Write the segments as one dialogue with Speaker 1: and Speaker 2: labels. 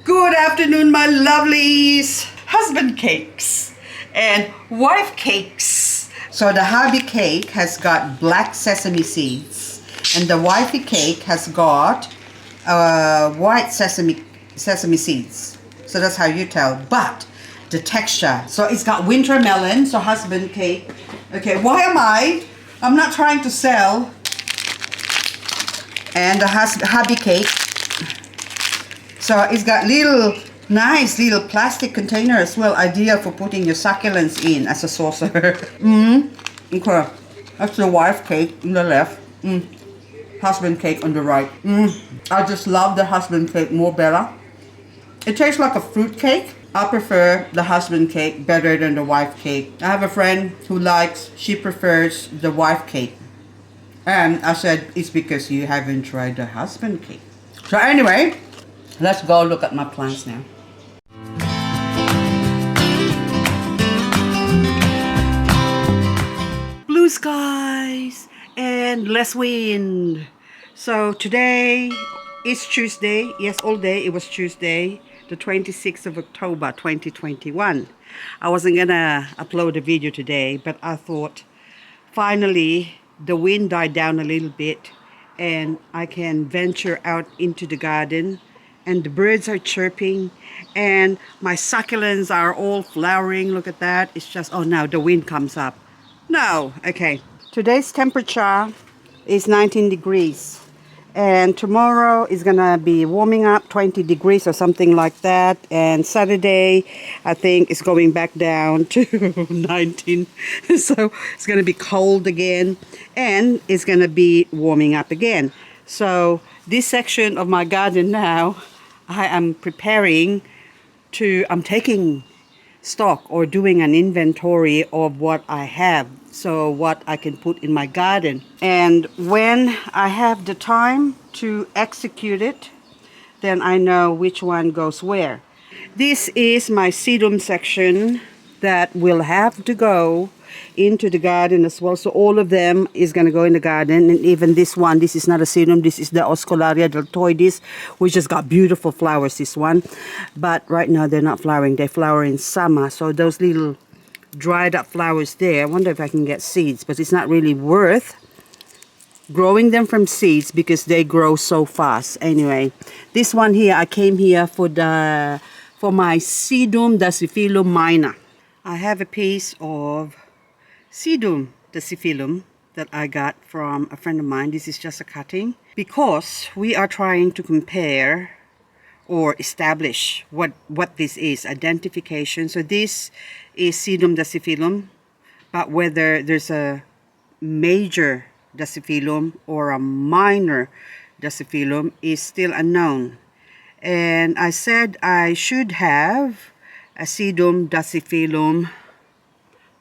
Speaker 1: Good afternoon, my lovelies. Husband cakes and wife cakes. So the hubby cake has got black sesame seeds, and the wifey cake has got white sesame seeds. So that's how you tell. But the texture, so it's got winter melon. So husband cake. Okay, I'm not trying to sell. And the hubby cake. So it's got nice little plastic container as well, ideal for putting your succulents in as a saucer. Okay, that's the wife cake on the left. Husband cake on the right. I just love the husband cake more better. It tastes like a fruit cake. I prefer the husband cake better than the wife cake. I have a friend who she prefers the wife cake. And I said, it's because you haven't tried the husband cake. So anyway, let's go look at my plants now. Blue skies and less wind. So today is Tuesday. Yes, all day it was Tuesday, the 26th of October 2021. I wasn't gonna upload a video today, but I thought finally the wind died down a little bit and I can venture out into the garden, and the birds are chirping and my succulents are all flowering. Look at that. It's just, oh, now the wind comes up. No, okay. Today's temperature is 19 degrees and tomorrow is gonna be warming up 20 degrees or something like that, and Saturday I think it's going back down to 19. So it's gonna be cold again and it's gonna be warming up again. So this section of my garden now, I am I'm taking stock or doing an inventory of what I have, so what I can put in my garden, and when I have the time to execute it, then I know which one goes where. This is my sedum section that will have to go into the garden as well. So all of them is going to go in the garden, and even this one, this is not a sedum, this is the Oscularia deltoides, which has got beautiful flowers, this one, but right now they're not flowering. They flower in summer. So those little dried up flowers there, I wonder if I can get seeds, but it's not really worth growing them from seeds because they grow so fast. Anyway, this one here, I came here for my SEDUM DASYPHYLLUM minor. I have a piece of SEDUM DASYPHYLLUM that I got from a friend of mine. This is just a cutting because we are trying to compare or establish what this is, identification. So this is SEDUM DASYPHYLLUM, but whether there's a major Dasyphylum or a minor Dasyphylum is still unknown. And I said I should have a SEDUM DASYPHYLLUM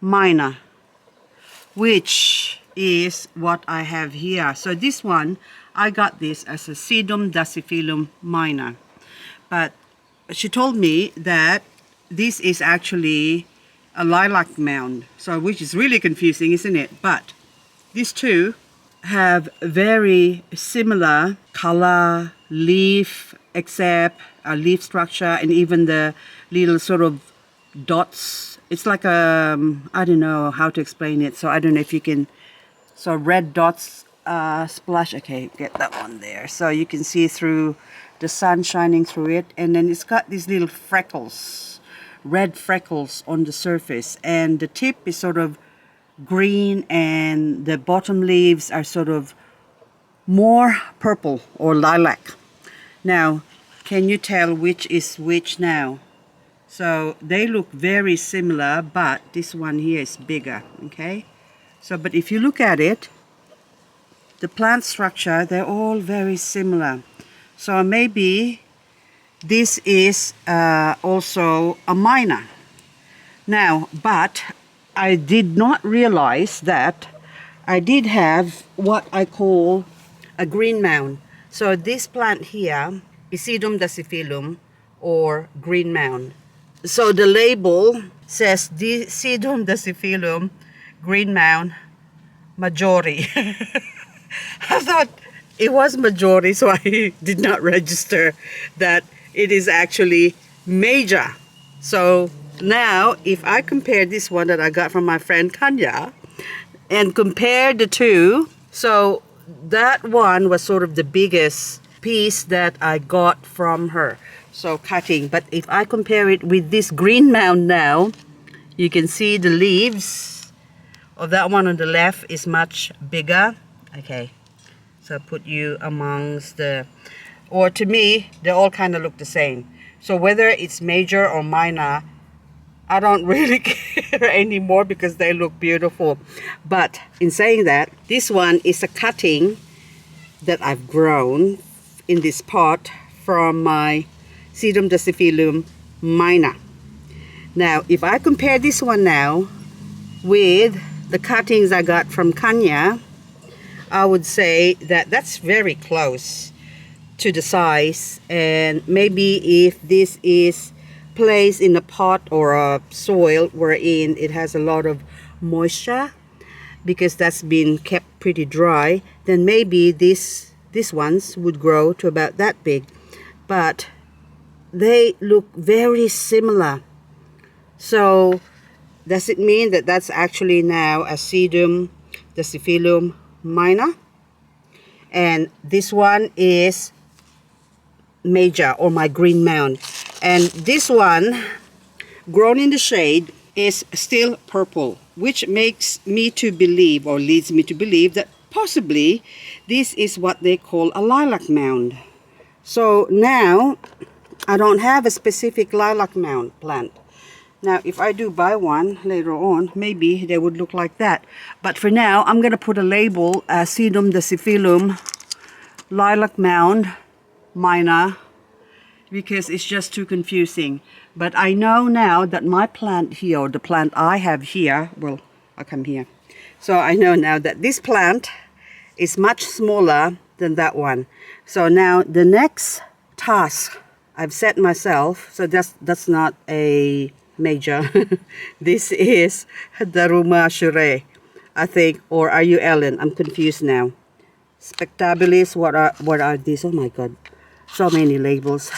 Speaker 1: minor, which is what I have here. So this one, I got this as a SEDUM DASYPHYLLUM minor, but she told me that this is actually a lilac mound, so which is really confusing, isn't it? But these two have very similar color, leaf, except a leaf structure, and even the little sort of dots. It's like I don't know how to explain it, so I don't know if you can. So red dots splash. Okay, get that one there, so you can see through the sun shining through it, and then it's got these little freckles, red freckles on the surface, and the tip is sort of green, and the bottom leaves are sort of more purple or lilac. Now, can you tell which is which now? So they look very similar, but this one here is bigger, okay? So, but if you look at it, the plant structure, they're all very similar. So maybe this is also a minor. Now, but I did not realize that I did have what I call a green mound. So this plant here is SEDUM DASYPHYLLUM or green mound. So the label says the SEDUM DASYPHYLLUM green mound majority. I thought it was majority, so I did not register that it is actually major. So now if I compare this one that I got from my friend Kanya and compare the two, so that one was sort of the biggest piece that I got from her, so cutting. But if I compare it with this green mound now, you can see the leaves of that one on the left is much bigger. Okay, so put you amongst the, or to me they all kind of look the same. So whether it's major or minor, I don't really care anymore because they look beautiful. But in saying that, this one is a cutting that I've grown in this pot from my SEDUM DASYPHYLLUM minor. Now, if I compare this one now with the cuttings I got from Kanya, I would say that that's very close to the size. And maybe if this is placed in a pot or a soil wherein it has a lot of moisture, because that's been kept pretty dry, then maybe these ones would grow to about that big. But they look very similar. So does it mean that that's actually now a SEDUM DASYPHYLLUM minor? And this one is major, or my green mound. And this one, grown in the shade, is still purple, which makes me to believe, or leads me to believe, that possibly this is what they call a lilac mound. So now I don't have a specific lilac mound plant. Now if I do buy one later on, maybe they would look like that. But for now, I'm going to put a label as SEDUM DASYPHYLLUM lilac mound minor, because it's just too confusing. But I know now that my plant here, or the plant I have here, well, I'll come here. So I know now that this plant is much smaller than that one. So now the next task I've set myself, so that's not a major. This is Daruma Shure, I think, or are you Ellen? I'm confused now. Spectabilis, what are these? Oh my god, so many labels.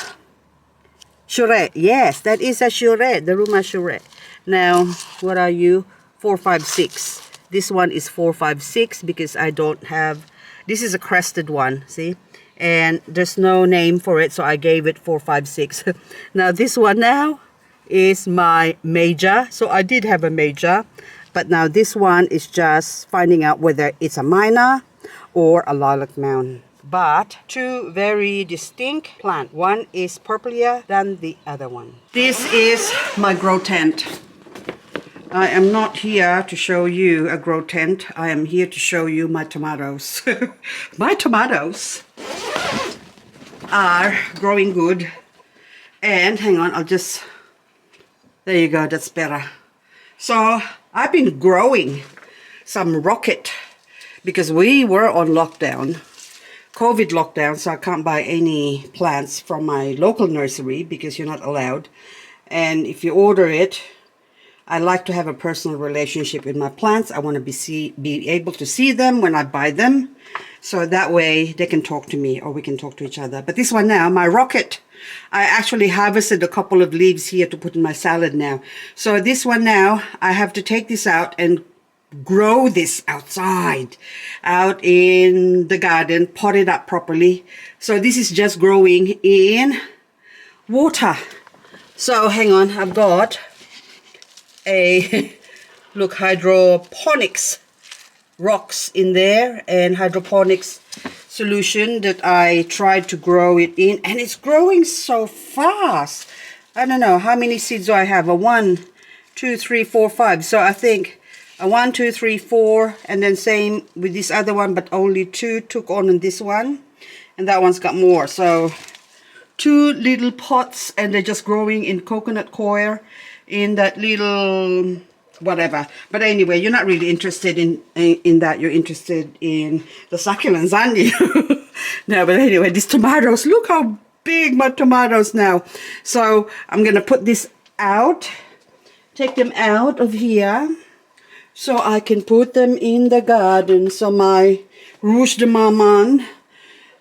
Speaker 1: Shure, yes, that is a Shure, Daruma Shure. Now, what are you? 456. This one is 456 because I don't have, this is a crested one, see? And there's no name for it, so I gave it 456. Now this one now is my major. So I did have a major, but now this one is just finding out whether it's a minor or a lilac mound. But two very distinct plants. One is purplier than the other one. This is my grow tent. I am not here to show you a grow tent. I am here to show you my tomatoes. My tomatoes are growing good. And hang on, I'll just, there you go, that's better. So I've been growing some rocket because we were on lockdown, COVID lockdown, so I can't buy any plants from my local nursery because you're not allowed. And if you order it, I like to have a personal relationship with my plants. I want to be able to see them when I buy them, so that way they can talk to me or we can talk to each other. But this one now, my rocket, I actually harvested a couple of leaves here to put in my salad now. So this one now, I have to take this out and grow this outside, out in the garden, pot it up properly. So this is just growing in water. So hang on, I've got a look, hydroponics rocks in there and hydroponics solution that I tried to grow it in, and it's growing so fast. I don't know how many seeds do I have. A 1, 2, 3, 4, 5. So I think a 1, 2, 3, 4, and then same with this other one, but only 2 took on this one, and that one's got more. So 2 little pots, and they're just growing in coconut coir in that little whatever. But anyway, you're not really interested in that. You're interested in the succulents, aren't you? No, but anyway, these tomatoes, look how big my tomatoes now. So I'm gonna put this out, take them out of here so I can put them in the garden. So my Rouge de Marmande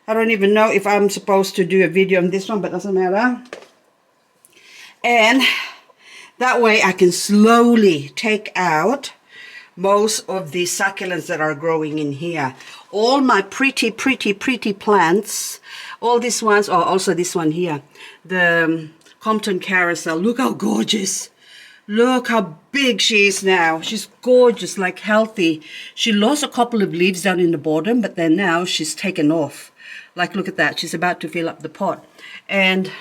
Speaker 1: I don't even know if I'm supposed to do a video on this one, but doesn't matter. And that way I can slowly take out most of the succulents that are growing in here. All my pretty plants, all these ones, or also this one here, the Compton Carousel. Look how gorgeous. Look how big she is now. She's gorgeous, like healthy. She lost a couple of leaves down in the bottom, but then now she's taken off. Like, look at that. She's about to fill up the pot. And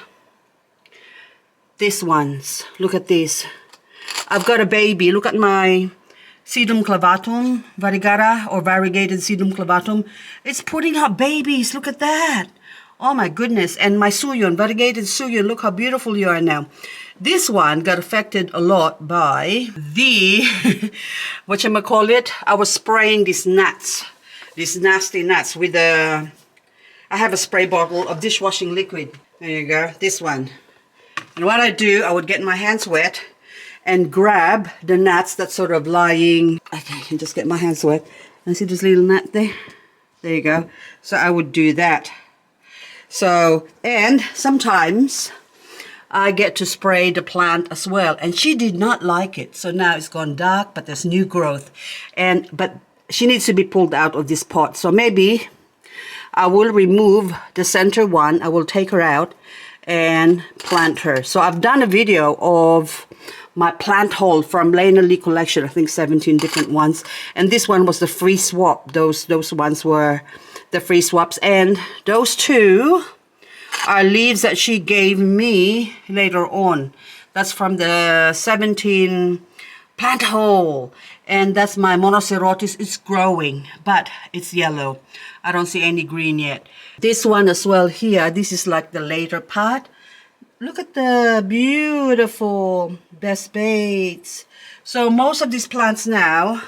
Speaker 1: these ones, look at this. I've got a baby. Look at my Sedum clavatum, variegata, or variegated Sedum clavatum. It's putting out babies. Look at that. Oh my goodness. And my Suyon, variegated Suyon, look how beautiful you are now. This one got affected a lot by the, whatchamacallit, I was spraying these nuts, these nasty nuts with a, I have a spray bottle of dishwashing liquid. There you go, this one. And what I do, I would get my hands wet and grab the nuts that's sort of lying. Okay, I can just get my hands wet. And see this little nut there? There you go. So I would do that. So, and sometimes I get to spray the plant as well. And she did not like it. So now it's gone dark, but there's new growth. But she needs to be pulled out of this pot. So maybe I will remove the center one. I will take her out and plant her. So I've done a video of my plant haul from Lena Lee collection, I think 17 different ones, and this one was the free swap. Those ones were the free swaps, and those two are leaves that she gave me later on. That's from the 17 plant haul, and that's my monocerotis. It's growing, but it's yellow. I don't see any green yet. This one as well here, this is like the later part. Look at the beautiful best baits. So most of these plants now,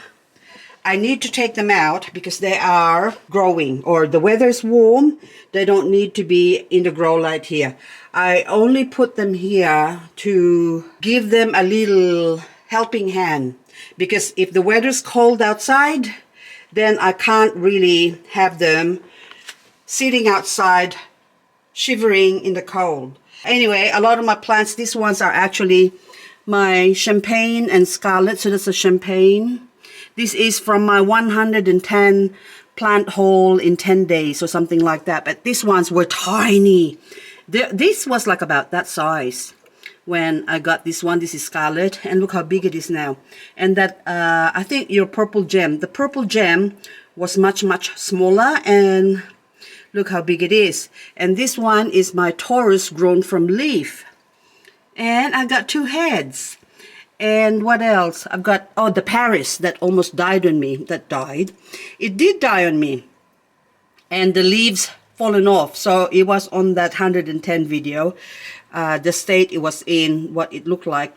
Speaker 1: I need to take them out because they are growing, or the weather's warm. They don't need to be in the grow light here. I only put them here to give them a little helping hand, because if the weather's cold outside, then I can't really have them sitting outside shivering in the cold. Anyway, a lot of my plants, these ones are actually my champagne and scarlet. So that's a champagne. This is from my 110 plant haul in 10 days or something like that. But these ones were tiny. This was like about that size when I got this one. This is scarlet. And look how big it is now. And that, I think your purple gem. The purple gem was much smaller, and look how big it is. And this one is my Taurus grown from leaf. And I got two heads. And what else? I've got, oh, the Paris that almost died on me. That died. It did die on me. And the leaves fallen off. So it was on that 110 video. The state it was in, what it looked like.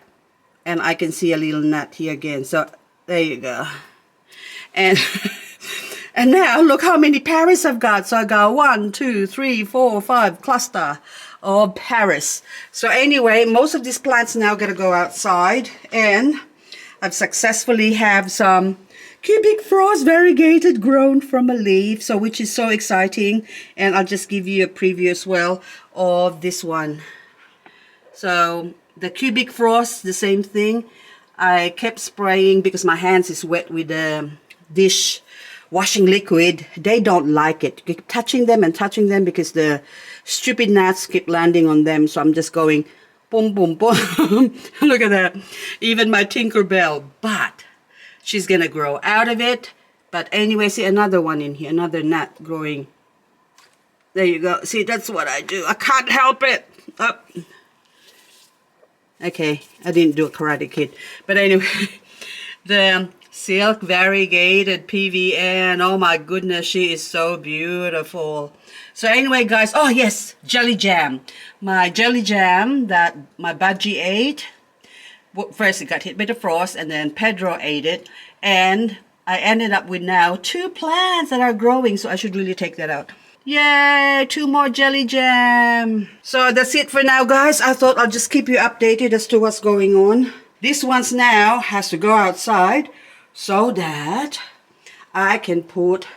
Speaker 1: And I can see a little nut here again. So there you go. And and now look how many Paris I've got. So I got 1, 2, 3, 4, 5 cluster of Paris. So anyway, most of these plants now gotta go outside, and I've successfully have some cubic frost variegated grown from a leaf, so which is so exciting. And I'll just give you a preview as well of this one. So the cubic frost, the same thing. I kept spraying because my hands is wet with the dish washing liquid. They don't like it. Keep touching them and touching them because the stupid gnats keep landing on them. So I'm just going boom, boom, boom. Look at that. Even my Tinkerbell. But she's going to grow out of it. But anyway, see another one in here. Another gnat growing. There you go. See, that's what I do. I can't help it. Oh. Okay, I didn't do a Karate Kid. But anyway, the silk variegated PVN. Oh my goodness, she is so beautiful. So anyway, guys, oh yes, jelly jam. My jelly jam that my budgie ate. First it got hit by the frost, and then Pedro ate it. And I ended up with now 2 plants that are growing, so I should really take that out. Yay, 2 more jelly jam. So that's it for now, guys. I thought I'll just keep you updated as to what's going on. This one's now has to go outside so that I can put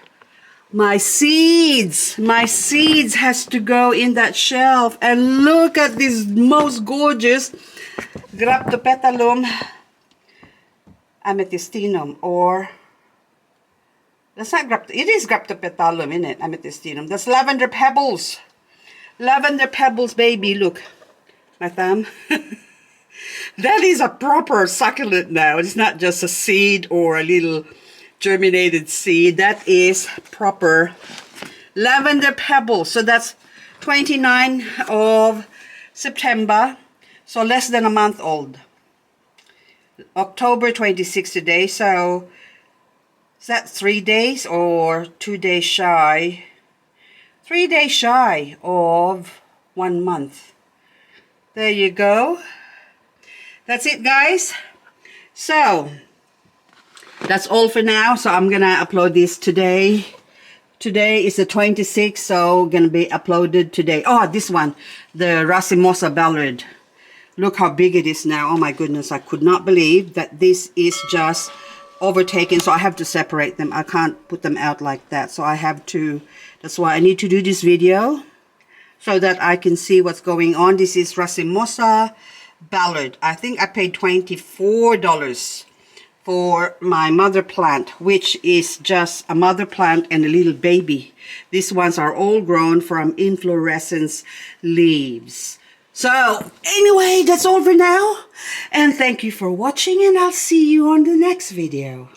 Speaker 1: My seeds has to go in that shelf. And look at this most gorgeous Graptopetalum amethystinum, or that's not it is Graptopetalum, isn't it? Amethystinum. That's lavender pebbles. Lavender pebbles, baby. Look, my thumb. That is a proper succulent now. It's not just a seed or a little germinated seed. That is proper lavender pebbles. So that's 29 of September. So less than a month old. October 26 today. So is that 3 days or 2 days shy? 3 days shy of 1 month. There you go. That's it, guys. So that's all for now. So I'm gonna upload this today. Today is the 26th, so gonna be uploaded today. Oh, this one, the Racemosa Ballard. Look how big it is now. Oh my goodness, I could not believe that this is just overtaken. So I have to separate them. I can't put them out like that. So I have to, that's why I need to do this video so that I can see what's going on. This is Racemosa Ballard. I think I paid $24 for my mother plant, which is just a mother plant and a little baby. These ones are all grown from inflorescence leaves. So anyway, that's all for now, and thank you for watching, and I'll see you on the next video.